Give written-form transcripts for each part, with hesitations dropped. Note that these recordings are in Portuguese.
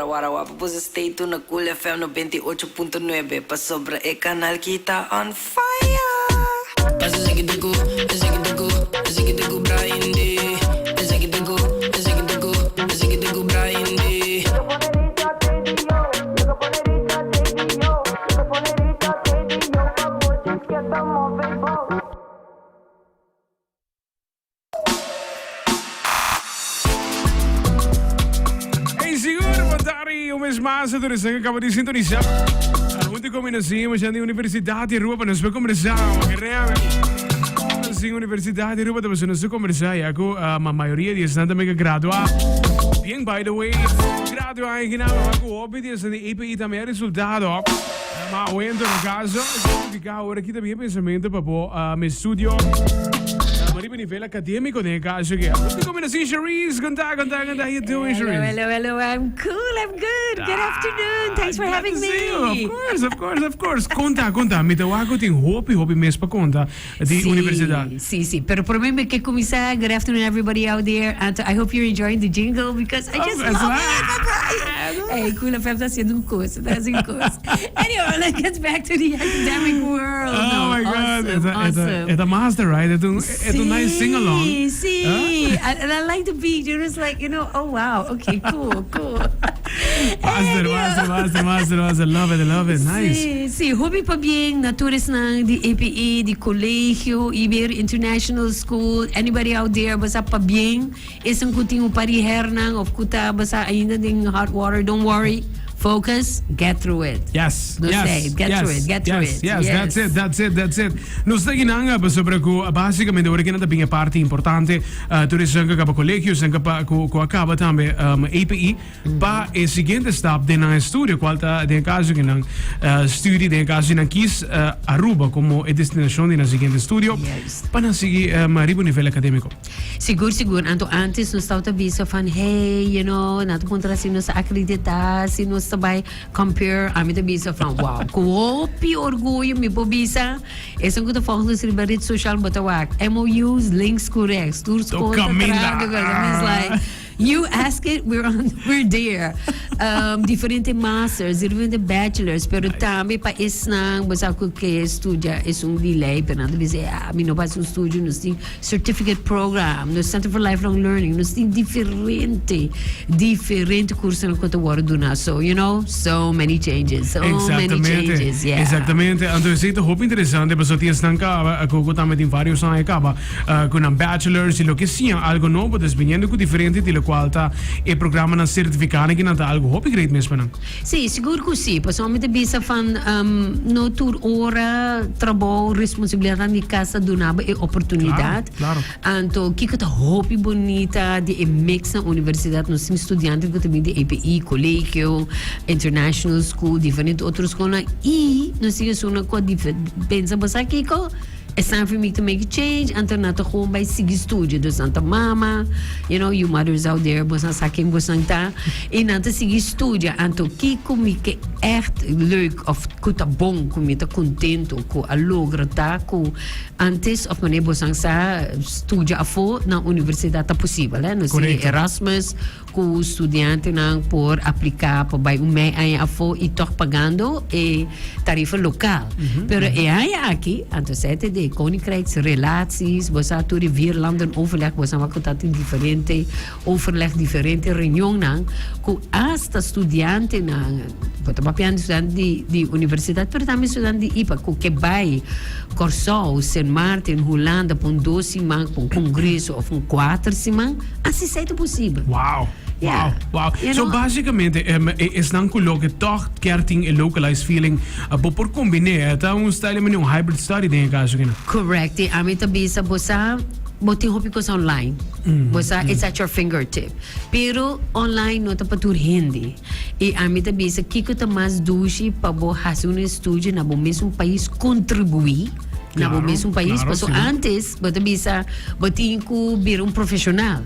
wara pues stay tuned na Cool FM 98.9 pa sobra e canal kita on fire. Pasa Zekitego Brian D. Zekitego Brian D. Mês mais, a Doris acaba de sintonizar. Muito combinação, já na Universidade de Aruba, nós vamos conversar. Na Universidade de Aruba, nós vamos conversar. E a maioria de estudantes também graduar. Bem, by the way, graduar em Guiné, o óbvio de EPI também é resultado. Mas o ento no caso, ficar agora aqui também pensamento para o meu estúdio. A nível acadêmico, né, caso que muito combinação, Cherise, conta, how you doing, Cherise? Hello, I'm cool, I'm good. Good afternoon, thanks for having me. Of course. Conta, me dá algo tem hope mesmo para conta de universidade. Sim, pero por mim que começar, good afternoon everybody out there, and I hope you're enjoying the jingle because I just love it. Hey, Cool FM está sendo curso. Anyway, let's get back to the academic world. Oh my God, it's a master, right? It's a nice sing-along. See. And I like the beat. It's like, oh wow, okay, cool. Master. Love it. Nice. Sim, hobby pa bien, natures ng di APE, di colegio, Iber International School, anybody out there, basta pa bien, isang kuting upariher nang, of kuta, basta ainda ding hot water, don't worry. Focus, get through it. Yes. Get through it. Yes, that's it. Nos está ginanga sobre que basicamente ora que nada bem parte importante, tu resanga para colégio, sanga para co acaba também API, para o seguinte step de na estudo, qual tá de caso que não estudo de caso não quis Aruba como a destinação de na seguinte estudo, para seguir maribo nível acadêmico. Seguro. Antes nos estava visa van hey, nato contra se nos acreditar, se nos sabay compare ami ta bisa from wow kopi orgulho mi po bisa essa coisa falando sobre rede social batawak MOUs links correct tours it's like you ask it, we're there. Differente masters, differente bachelors, pero também para isnang basta ko que estudia é delay, pero nada dizer mi no passa studio nos tem certificate program, no Center for Lifelong Learning, nos tem diferente curso no quanto agora do so so many changes, yes. Exatamente. Então isso é muito interessante, porque tinha estanca com também vários anos acaba com um bachelors e lo que sia algo novo, desvinhando com diferente de lo qual tá e programa na certificado que não tá algo hobby great mesmo não. Sim, seguro que sim, porque somente bisa van no tur hora trabalho responsabilidade de casa do naba e oportunidade. Claro. Então que tá hobby bonita de mix na universidade nos estudantes que também de APE, colégio, international school, diferente outras escolas e nos siga uma coisa pensa basta que it's time for me to make a change. Anto na to home by sige studio do Santa Mama. You mothers out there, bosan sa akin bosan ta. E nato sige studio. Anto ki kumi ke echt leuk of kuta bom kumi ta contento ko alogra ta ko antes of mane bosan sa studio afo na universidade ta possível, no si Erasmus ko estudiante nang por aplicar por by ay afo e toch pagando e tarifa local. Pero ay aqui anto sete de koninkrijks relaties, bosa tu rivier landen overleg, bosa makotat diferente overleg diferente reunião nang ko hasta estudiante nang papian estudante di universidade, pero também estudante de IPA ko que vai Corsol, Saint Martin, Holanda, pon 12 man, pon congresso of 4 semana, assim é possível. Wow. So basicamente is dan que toch kerting a localized feeling por combinar tá style met hybrid study denk caso que correct a mim também bosa botin hopicos online bosa it's at your fingertip pero online no tapatur hindi e a mim também kiko ta mais dushi pa bo hacer um estúdio na bo mesmo país contribuir no mesmo país. claro, So sim. antes, você bisa, você vir um profissional.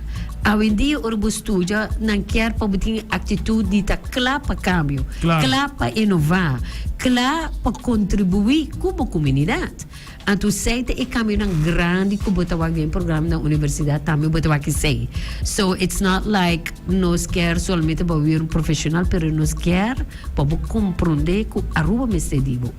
Hoje em dia, o estuda não quer para ter atitude de claro para cambio, Claro. claro para inovar, claro para contribuir com a comunidade. Então, sei que é caminho grande que você vai ver programa na universidade também, você vai sei. So, it's not like nós quer somente para vir um profissional, mas nós quer para compreender que a Aruba me está divo.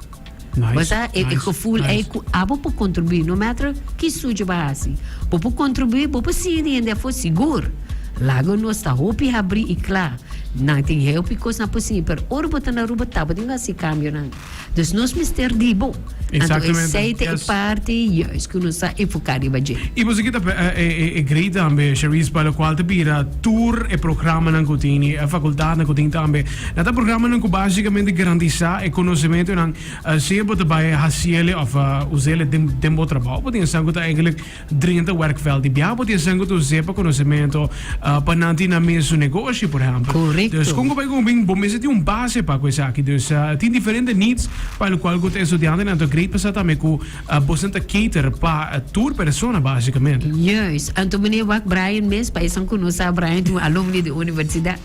Mas é gevoel é que abo para contribuir, no matter que suja vai assim. Para contribuir, para se ainda for seguro. Lago nós está hopi abrir e claro. Não tem help e coisa não possível. Pero ora botar na Aruba tá, botar assim cambio não. Dus nós mister dibo. Exatamente. Então, aceita Yes. e parte e isso que nós está enfocado em baje. E você que é great também, Cherise, para o qual te pira tour e programa na cutini, a faculdade na cutini também. Nada programa na basicamente garantizar o conhecimento na se você vai fazer ou usar o tempo de trabalho, você tem sangue eigenlijk 30 werkveld. E bia você sangue tu zepa conhecimento para nanti na mesmo negócio, por exemplo. Correto. Dus como vai com bem, bom, mas tem base para coisa aqui. Dus tem diferentes needs para o qual você estudante na great passar também com você cater para tour persona basicamente. Yes, então meneer Wak Brian mesmo, para isso que nós Brian, um alumni da universidade.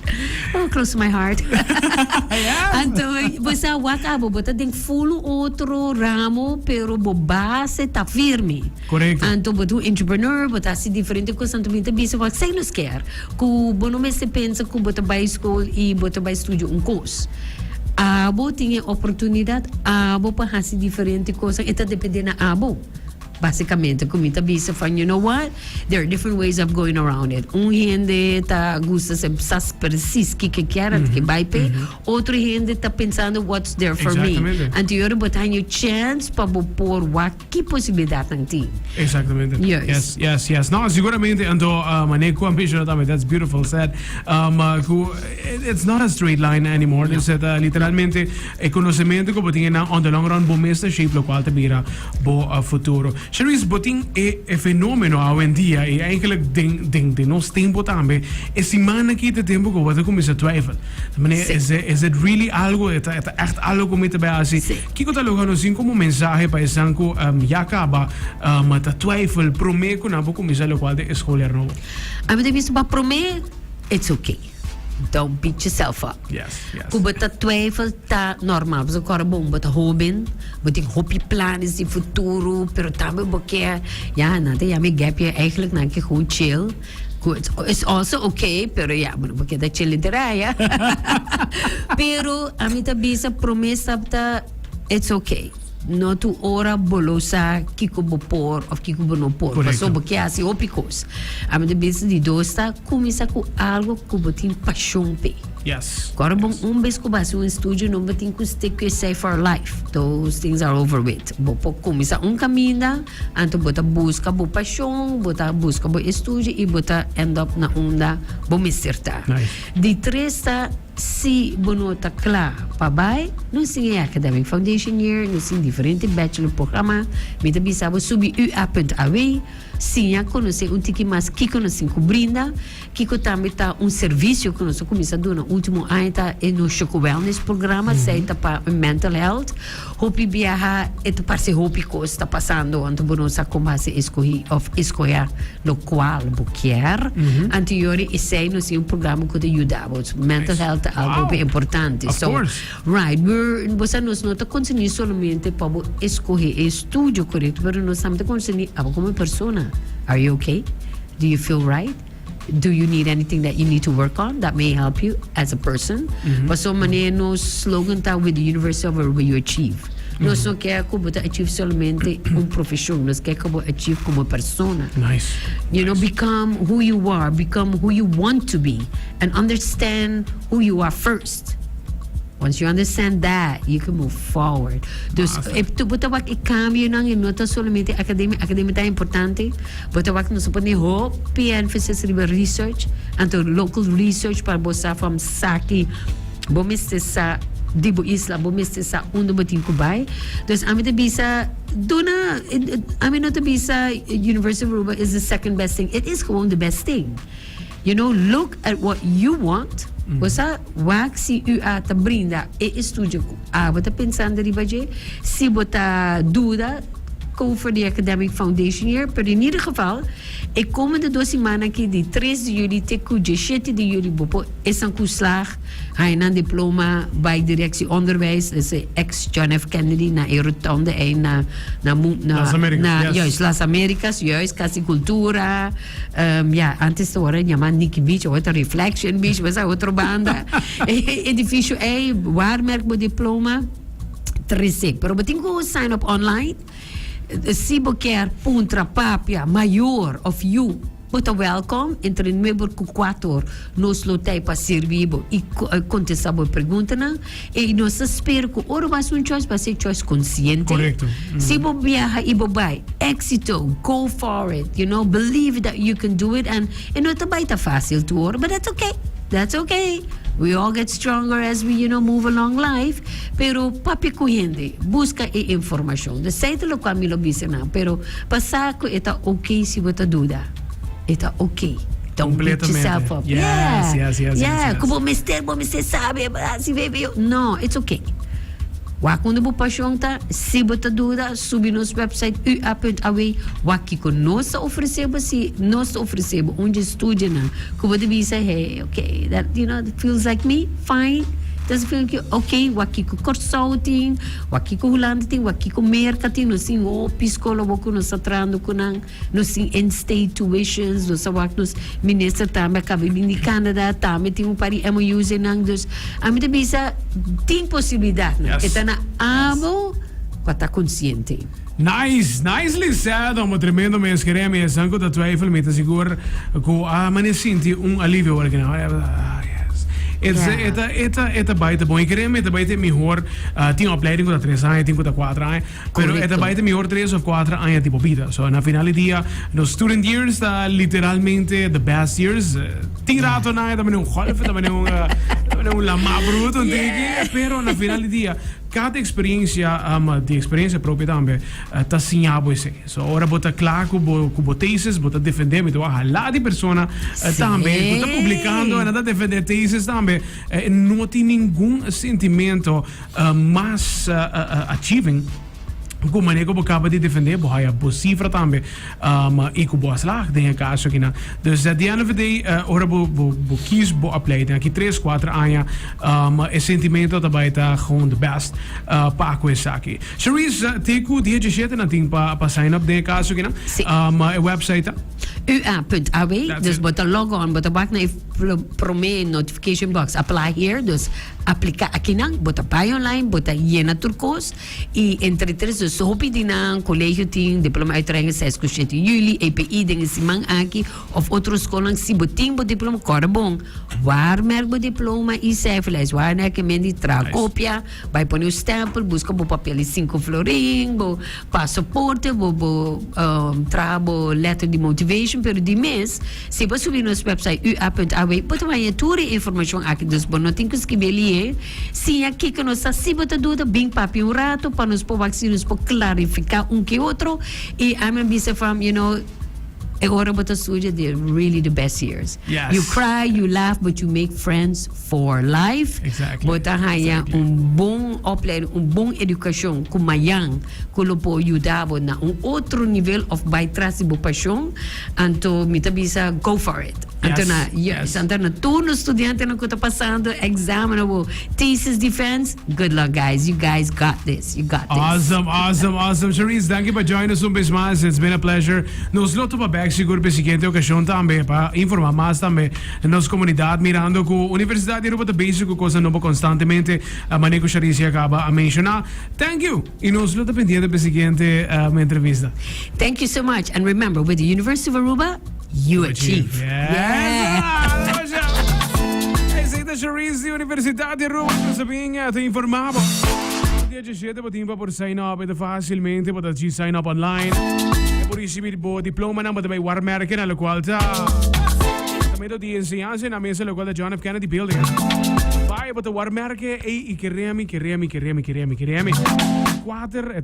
Oh, close to my heart. Então, você Wak abo, você tem full outro ramo, pero bo base tá firme. Correto. Então, você entrepreneur, você assim diferente coisa, então você bisa Wak sei nos quer. Que você não se pensa que você vai escola e você vai estudar curso. Abo tinha oportunidade, abo para fazer diferente coisa, e tá dependendo da abo. Basicamente, como está bisa fan, you know what? There are different ways of going around it. Gente tá gusta se sas precis que quer que vai pe, outro gente tá pensando what's there for Exatamente. me. Anterior botar you chance para pôr que possibilidade tem. Exatamente. Yes. Yes. Não, seguramente, então, maneco ambition também, that's beautiful said. It's not a straight line anymore. Dus literalmente, o conhecimento que você tem on the long run, bom mesmo shape lo qual te vira bom futuro. Cherise, botin é fenômeno hoje em dia e eigenlijk de nosso tempo também. É semana que tem tempo que você começa a twijfel. Is it really algo? É echt algo que me te assim. Que que tá logando assim como mensagem para esse que já acaba mas a twijfel prometo na vou começar o qual de escolher novo. A mim visto para prometer, it's okay. Don't beat yourself up. Yes. Kung bata twijfel, tá normal. Mas agora, bom, bata hobin, bata hopi planos de futuro, pero também porque, nada, me gap je eigenlijk na que gewoon chill. It's also okay, pero porque da chill literária. Pero, a mim tá bisa promessa, it's okay. No tu ora bolosa kiko bopor of kiko bonopor. Paso porque assim opicos. A minha vez de dosta começa com algo que botin paixão pe. Yes. Agora bom vez que base estúdio não botin que stick que say for life. Those things are over with. Bopo começa caminho, anto bota busca bo paixão, bota busca bo estúdio e bota end up na onda bo me certa. Nice. De tresta se bonota claro para vai, não sei academic foundation year, não sei diferente bachelor programa, me também sabe subir UA.aw, sim, a conhecer tiki mais que conhecem cobrindo, que também tá serviço que nós começamos a dar no último ano tá no Choco Wellness programa, sei tá para mental health, hope viajar, parece hope que está passando, então nós como se escolher no qual quer, anterior e sei nós programa que ajudava, mental health algo importante. Of course. Right, você não está conseguindo somente para escolher estúdio correto, mas nós estamos conseguindo como pessoa. Are you okay? Do you feel right? Do you need anything that you need to work on that may help you as a person? Mas so no slogan tá with the University of Aruba you achieve. Nós não quer que você achieve somente profissão, nós quer que você achieve como persona. Nice. You know, become who you are, become who you want to be, and understand who you are first. Once you understand that, you can move forward. Dus, tu botawak i-cambio nang inota solamente academia tá importante. Botawak no supone ho, emphasis riba research, anto local research para bosa from Saki, bomiste sa Dibo Isla, bomiste sa undo bating kubay. Dus, amin ta bisa, amin no ta bisa, University of Aruba is the second best thing. It is the best thing. You know, look at what you want. Você vai se a brinda e estuda bota pensando de baje, se bota dúvida, cover the Academic Foundation year, pero in ieder geval, ik kom de 2 semanas aqui de 3 de jullie tot 17 de jullie bopo, is een kuslag, hij een diploma bij directie onderwijs, is ex-John F. Kennedy, na Rotonde, en Las Americas, yes. Juist, Las Americas, juist, Casi Cultura, ja, antes de horen, ja, Nicky Beach, outra Reflection Beach, was outra banda, edifício, waar merk mijn diploma? 13. Pero beting ko sign up online. Si bo quer puntra papia maior of you. Bota welcome. Entre 9 e 4 nos lotei para servir e contestar a pergunta na e nós espero que ora vai ser choice vai ser choice consciente. Correcto. Si bo viaja e bo vai éxito, go for it, you know, believe that you can do it and não tá baita fácil to ora, but that's okay. That's okay. We all get stronger as we, you know, move along life. Pero papi corrende, busca e informação. De certo lo qual me lo disse não, pero passar que está okay se você dúvida. Está okay. Don't beat yourself up. Yes. Como você sabe, se bebe. No, it's okay. Quando você paixão tá, se você dúvida, subi nosso website ua.aw, aqui que nós oferecemos, se nós oferecemos onde estuda, que você diz, hey, okay, that, you know, that feels like me, fine. Does feel like, okay, aqui que consulting, aqui que hulanting, aqui que marketing, nós sim, psicólogo que nós atrando com nós sim in-state tuitions, nós sabemos ministro também acabei de Canadá, também tem pari MOUs nang dus, a mim também tem possibilidade, né? Está na amo, para estar consciente. Nicely said, uma tremendo mês que é mês, anco da twijfel, met seguro que mas sinti alívio hoor, Eta baita bom. Ik kreeg met baita melhor. Tinha opleiding com 3 anos, tinha com 4 anos. Pero eta baita melhor 3 of 4 anos tipo vida. So na final dia, nos student years está literalmente the best years. Tinha rato na também golf, também lama bruto, pero na final dia cada experiência, de experiência própria também, tá sinhado esse. So ora bota claro com teses, bota defender, então a lá de persona também, bota publicando, nada defender teses também, não tem nenhum sentimento mais achieving. Como maneira que acaba de defender, boa a cifra também, e com boa slag, tem caso aqui na. Dus at the end of the day, ora kies bo opleiding, aqui 3, 4 anos, esse sentimento também tá gewoon the best para com esse aqui. Charisse, teku dia de jeito na tem para sign up tem caso aqui na, a website. ua.aw, dus bota log on, bota bak na prome notification box, apply here, dus aplica aqui na, bota pai online, bota llena turcos e entre 3 dus hoop je die na een collegio team, diploma uitreiken 6 juli, EPI dingen simang aki, of otro scholen si boting bo diploma korbong. Waar merk bo diploma e cijferlijst, waar merk men die kopia, bij pon uw stempel, busca bo papel 5 florin, bo passaporte, bo trabo letter de motivation, pero die mes, se bo subir nos website ua.aw, bota vai tour informação aqui dos bonotin que escrever se aqui que nós se bota dúvida bem papi um rato para nos vacinos para clarificar que outro e a minha bisa from, you know, agora bota suja, they're really the best years. Yes. You cry, you laugh, but you make friends for life. Exactly. Bota haya bom opleiding, bom educação com mayang, que lo po ajudar na outro nível of by trust bo paixão, anto mita bisa go for it. Anto na turno estudante no que tá passando, exame no thesis defense. Good luck, guys. You guys got this. You got this. Awesome. Charisse, thank you for joining us vez mais. It's been a pleasure. Nos loto pa back siguro pa seguinte ocasião também para informar mais também nossa comunidade mirando que a Universidade de Aruba tá basic coisa nova constantemente a maneira que o Charisse acaba a mencionar. Thank you. E nos loto pendiente pa seguinte entrevista. Thank you so much. And remember, with the University of Aruba, you achieve. Essa é da Charisse da Universidade de Aruba. Sabia, te informava. Dia 17 para por sign up, é facilmente para te sign up online. Por receber o diploma na também o armerken na qual tá. Também do dia ensinança na mesa na qual da John F. Kennedy Building. Vai para o armerken e queremos.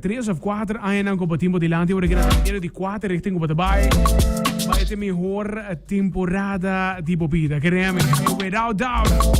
3 of 4 anos com o tempo de lante, ora que de 4 richting op de baai. Vai ter melhor temporada de bebida. Queremos, without doubt.